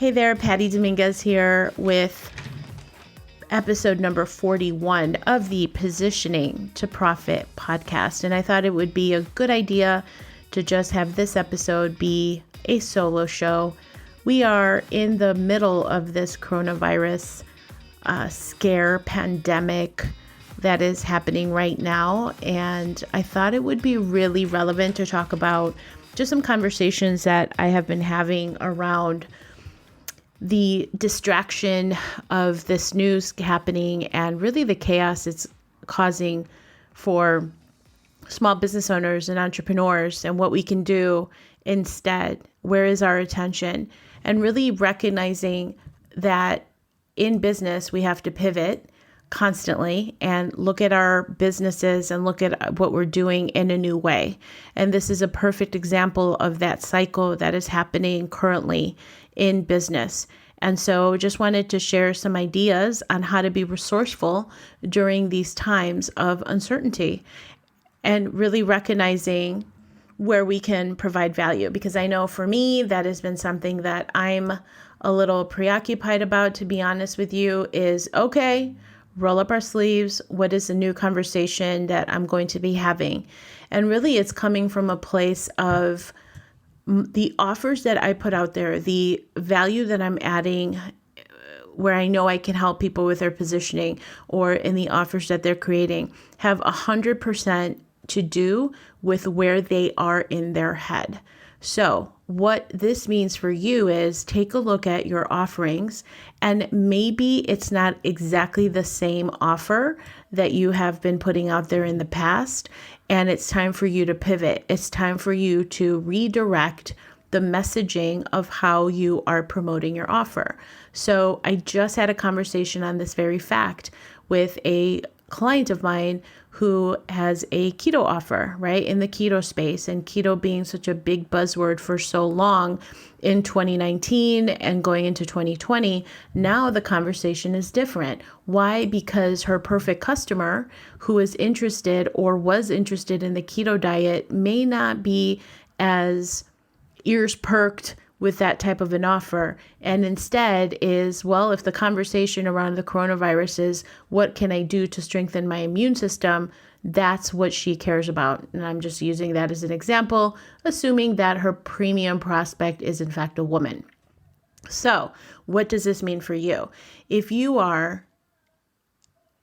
Hey there, Patty Dominguez here with episode number 41 of the Positioning to Profit podcast. And I thought it would be a good idea to just have this episode be a solo show. We are in the middle of this coronavirus scare pandemic that is happening right now. And I thought it would be really relevant to talk about just some conversations that I have been having around the distraction of this news happening and really the chaos it's causing for small business owners and entrepreneurs and what we can do instead. Where is our attention? And really recognizing that in business, we have to pivot constantly and look at our businesses and look at what we're doing in a new way. And this is a perfect example of that cycle that is happening currently in business. And so just wanted to share some ideas on how to be resourceful during these times of uncertainty and really recognizing where we can provide value. Because I know for me, that has been something that I'm a little preoccupied about, to be honest with you, is okay, roll up our sleeves. What is the new conversation that I'm going to be having? And really it's coming from a place of the offers that I put out there, the value that I'm adding, where I know I can help people with their positioning or in the offers that they're creating, have 100% to do with where they are in their head. So what this means for you is take a look at your offerings, and maybe it's not exactly the same offer that you have been putting out there in the past, and it's time for you to pivot. It's time for you to redirect the messaging of how you are promoting your offer. So I just had a conversation on this very fact with a client of mine who has a keto offer, right, in the keto space, and keto being such a big buzzword for so long in 2019 and going into 2020. Now the conversation is different. Why? Because her perfect customer who is interested or was interested in the keto diet may not be as ears perked with that type of an offer, and instead is, well, if the conversation around the coronavirus is what can I do to strengthen my immune system, that's what she cares about. And I'm just using that as an example, assuming that her premium prospect is in fact a woman. So what does this mean for you? If you are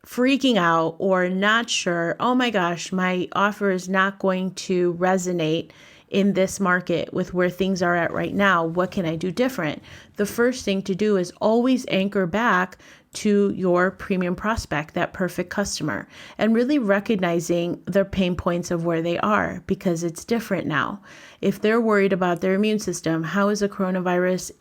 freaking out or not sure, oh my gosh, my offer is not going to resonate in this market with where things are at right now, what can I do different? The first thing to do is always anchor back to your premium prospect, that perfect customer, and really recognizing their pain points of where they are, because it's different now. If they're worried about their immune system, how is the coronavirus,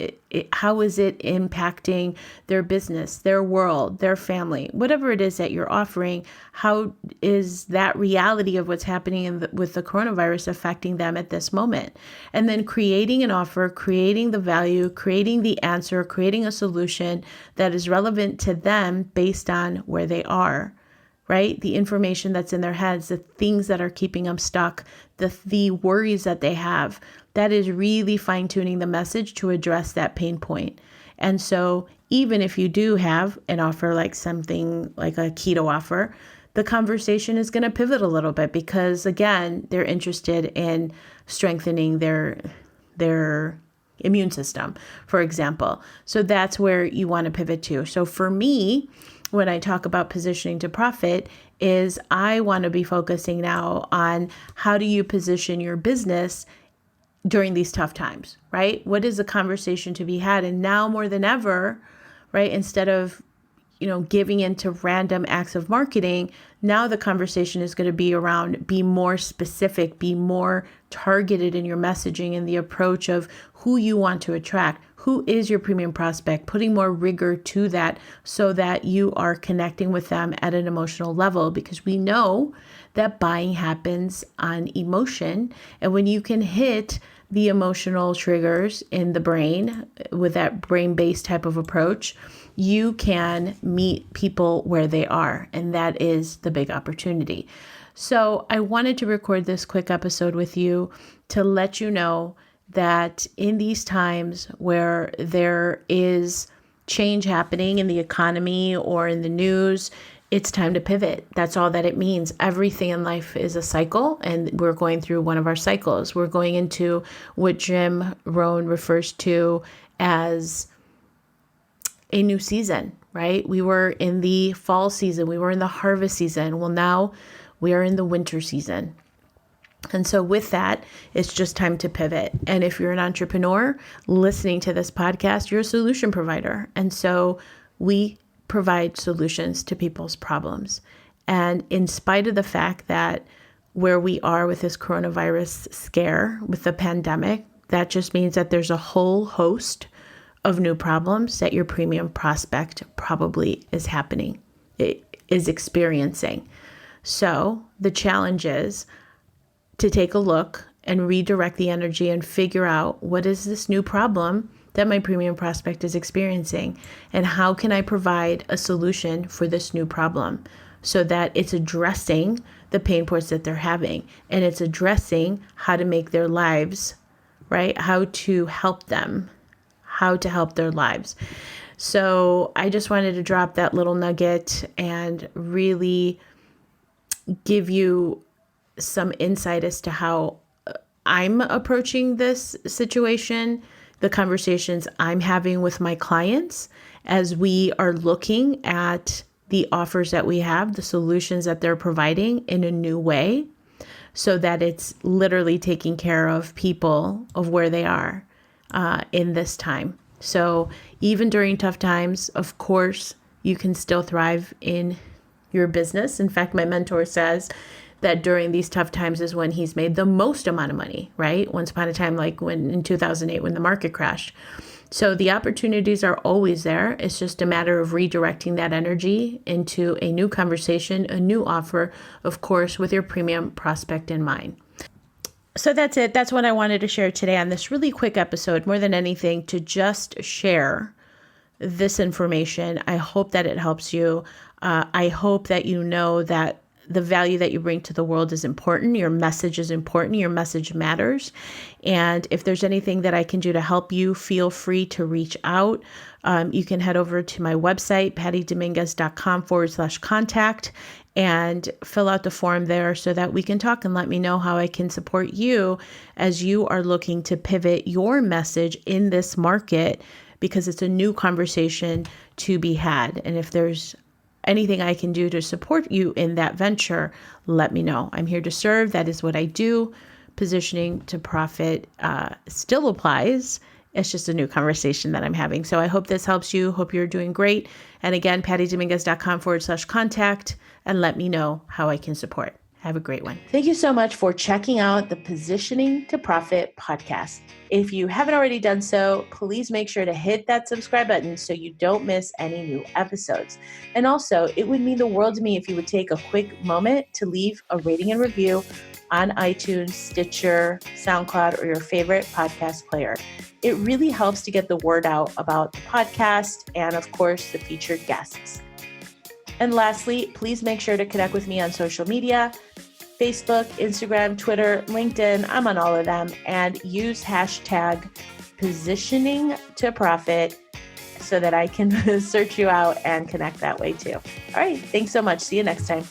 how is it impacting their business, their world, their family, whatever it is that you're offering, how is that reality of what's happening with the coronavirus affecting them at this moment? And then creating an offer, creating the value, creating the answer, creating a solution that is relevant to them based on where they are, right? The information that's in their heads, the things that are keeping them stuck, the worries that they have, that is really fine-tuning the message to address that pain point. And so even if you do have an offer like something like a keto offer, the conversation is going to pivot a little bit because, again, they're interested in strengthening their immune system, for example. So that's where you want to pivot to. So for me, when I talk about positioning to profit, is I want to be focusing now on how do you position your business during these tough times, right? What is the conversation to be had? And now more than ever, right, instead of giving into random acts of marketing, now the conversation is going to be around be more specific, be more targeted in your messaging and the approach of who you want to attract, who is your premium prospect, putting more rigor to that so that you are connecting with them at an emotional level, because we know that buying happens on emotion. And when you can hit the emotional triggers in the brain with that brain-based type of approach, you can meet people where they are. And that is the big opportunity. So I wanted to record this quick episode with you to let you know that in these times where there is change happening in the economy or in the news, it's time to pivot. That's all that it means. Everything in life is a cycle, and we're going through one of our cycles. We're going into what Jim Rohn refers to as a new season, right? We were in the fall season. We were in the harvest season. Well, now we are in the winter season. And so with that, it's just time to pivot. And if you're an entrepreneur listening to this podcast, you're a solution provider. And so we provide solutions to people's problems. And in spite of the fact that where we are with this coronavirus scare, with the pandemic, that just means that there's a whole host of new problems that your premium prospect probably is experiencing. So the challenge is to take a look and redirect the energy and figure out, what is this new problem that my premium prospect is experiencing, and how can I provide a solution for this new problem so that it's addressing the pain points that they're having, and it's addressing how to make their lives, right? How to help them, how to help their lives. So I just wanted to drop that little nugget and really give you some insight as to how I'm approaching this situation, the conversations I'm having with my clients as we are looking at the offers that we have, the solutions that they're providing in a new way, so that it's literally taking care of people of where they are in this time. So even during tough times, of course, you can still thrive in your business. In fact, my mentor says that during these tough times is when he's made the most amount of money, right? Once upon a time, like when in 2008, when the market crashed. So the opportunities are always there. It's just a matter of redirecting that energy into a new conversation, a new offer, of course, with your premium prospect in mind. So that's it. That's what I wanted to share today on this really quick episode, more than anything, to just share this information. I hope that it helps you. I hope that you know that the value that you bring to the world is important. Your message is important. Your message matters. And if there's anything that I can do to help you, feel free to reach out. You can head over to my website, pattydominguez.com/contact, and fill out the form there so that we can talk and let me know how I can support you as you are looking to pivot your message in this market, because it's a new conversation to be had. And if there's anything I can do to support you in that venture, let me know. I'm here to serve. That is what I do. Positioning to profit still applies. It's just a new conversation that I'm having. So I hope this helps you. Hope you're doing great. And again, pattydominguez.com/contact, and let me know how I can support. Have a great one. Thank you so much for checking out the Positioning to Profit podcast. If you haven't already done so, please make sure to hit that subscribe button so you don't miss any new episodes. And also, it would mean the world to me if you would take a quick moment to leave a rating and review on iTunes, Stitcher, SoundCloud, or your favorite podcast player. It really helps to get the word out about the podcast and, of course, the featured guests. And lastly, please make sure to connect with me on social media, Facebook, Instagram, Twitter, LinkedIn. I'm on all of them, and use hashtag positioning to profit so that I can search you out and connect that way too. All right. Thanks so much. See you next time.